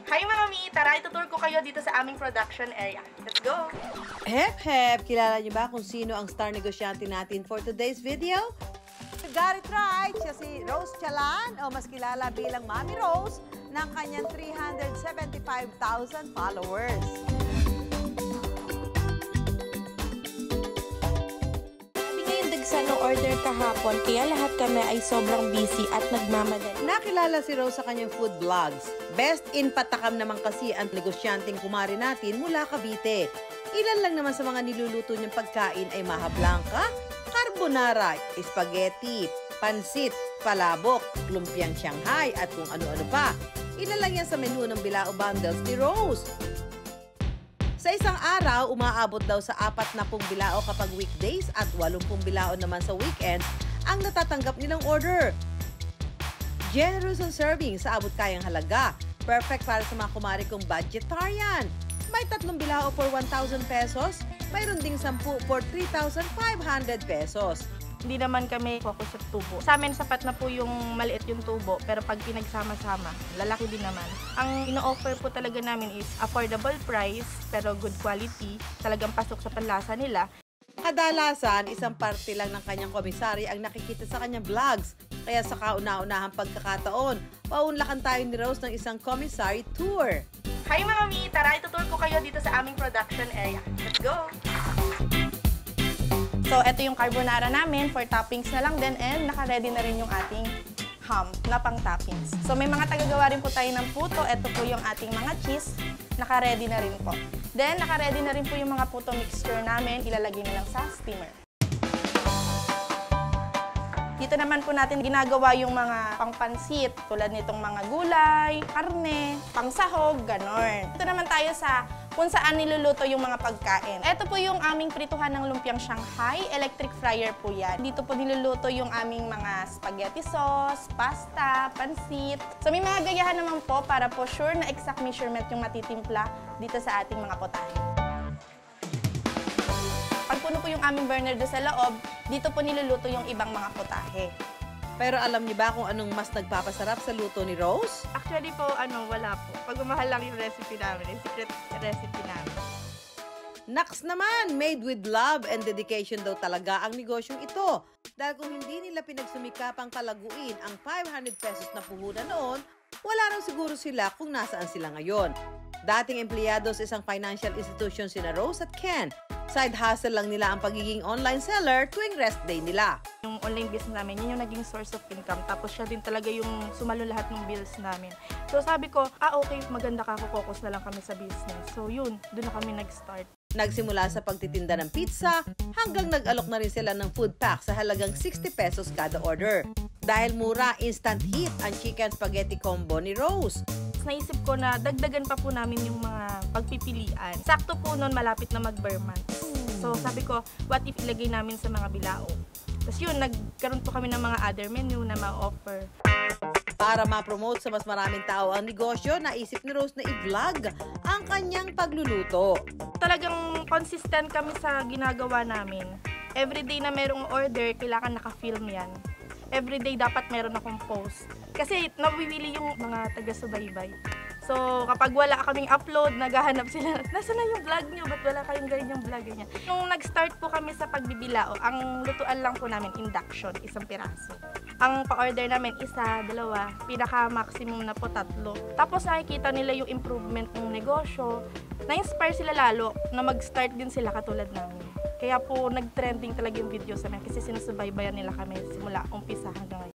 Hi mga mi! Tara, itutur ko kayo dito sa aming production area. Let's go! Hep! Kilala niyo ba kung sino ang star negosyante natin for today's video? Got it right! Siya si Rose Chalan o mas kilala bilang Mami Rose ng kanyang 375,000 followers. Ng order kahapon, kaya lahat kami ay sobrang busy at nagmamadali. Nakilala si Rose sa kanyang food vlogs. Best in patakam naman kasi ang negosyanteng kumari natin mula Cavite. Ilan lang naman sa mga niluluto niyang pagkain ay maha blanca, carbonara, spaghetti, pansit, palabok, lumpiang Shanghai at kung ano-ano pa. Ilan lang yan sa menu ng Bilao Bundles ni Rose. Sa isang araw, umaabot daw sa 40 bilao kapag weekdays at 80 bilao naman sa weekend ang natatanggap nilang order. Generous ang serving sa abot kayang halaga. Perfect para sa mga kumari kong budgetarian. May 3 bilao for 1,000 pesos, mayroon ding 10 for 3,500 pesos. Hindi naman kami focus sa tubo. Sa amin, sapat na po yung maliit yung tubo, pero pag pinagsama-sama, lalaki din naman. Ang ino-offer po talaga namin is affordable price, pero good quality. Talagang pasok sa panlasa nila. Kadalasan, isang parte lang ng kanyang komisari ang nakikita sa kanyang vlogs. Kaya sa kauna-unahang pagkakataon, paunlakan tayo ni Rose ng isang commissary tour. Hi mga mi! Tara, itutur ko kayo dito sa aming production area. Let's go! So, ito yung carbonara namin for toppings na lang din and naka-ready na rin yung ating ham na pang toppings. So, may mga tagagawa rin po tayo ng puto. Ito po yung ating mga cheese. Naka-ready na rin po. Then, naka-ready na rin po yung mga puto mixture namin. Ilalagay na lang sa steamer. Dito naman po natin ginagawa yung mga pangpansit tulad nitong mga gulay, karne, pangsahog, ganon. Dito naman tayo sa kung saan niluluto yung mga pagkain. Ito po yung aming prituhan ng lumpiang Shanghai. Electric fryer po yan. Dito po niluluto yung aming mga spaghetti sauce, pasta, pansit. So may mga gayahan naman po para po sure na exact measurement yung matitimpla dito sa ating mga potahe. Pag puno po yung aming burner doon sa loob, dito po niluluto yung ibang mga potahe. Pero alam niyo ba kung anong mas nagpapasarap sa luto ni Rose? Actually po, wala po. Pagmamahal lang yung recipe namin, yung secret recipe namin. Naks naman, made with love and dedication daw talaga ang negosyong ito. Dahil kung hindi nila pinagsumikapang palaguin ang 500 pesos na puhunan noon, wala raw siguro sila kung nasaan sila ngayon. Dating empleyado sa isang financial institution sina Rose at Ken. Side hustle lang nila ang pagiging online seller tuwing rest day nila. Yung online business namin, yun yung naging source of income. Tapos siya din talaga yung sumalo lahat ng bills namin. So sabi ko, okay, maganda ka, focus na lang kami sa business. So yun, doon na kami nag-start. Nagsimula sa pagtitinda ng pizza hanggang nag-alok na rin sila ng food pack sa halagang 60 pesos kada order. Dahil mura, instant hit ang chicken spaghetti combo ni Rose. Naisip ko na dagdagan pa po namin yung mga pagpipilian. Sakto po noon malapit na mag-bare months. So sabi ko, what if ilagay namin sa mga bilao? Tapos yun, nagkaroon po kami ng mga other menu na ma-offer. Para ma-promote sa mas maraming tao ang negosyo, naisip ni Rose na i-vlog ang kanyang pagluluto. Talagang consistent kami sa ginagawa namin. Everyday na merong order, kailangan naka-film yan. Everyday dapat meron akong post. Kasi nawiwili yung mga taga-subaybay. So, kapag wala kaming upload, naghahanap sila, nasa na yung vlog nyo? Ba't wala kayong ganyang vlog? Ganyan. Nung nag-start po kami sa pagbibilao, ang lutuan lang po namin, induction, isang piraso. Ang pa-order namin, isa, dalawa, pinaka-maximum na po 3. Tapos nakikita nila yung improvement ng negosyo. Na-inspire sila lalo na mag-start din sila katulad namin. Kaya po nag-trending talaga yung video sa amin kasi sinusubaybayan nila kami simula umpisa hanggang ngayon.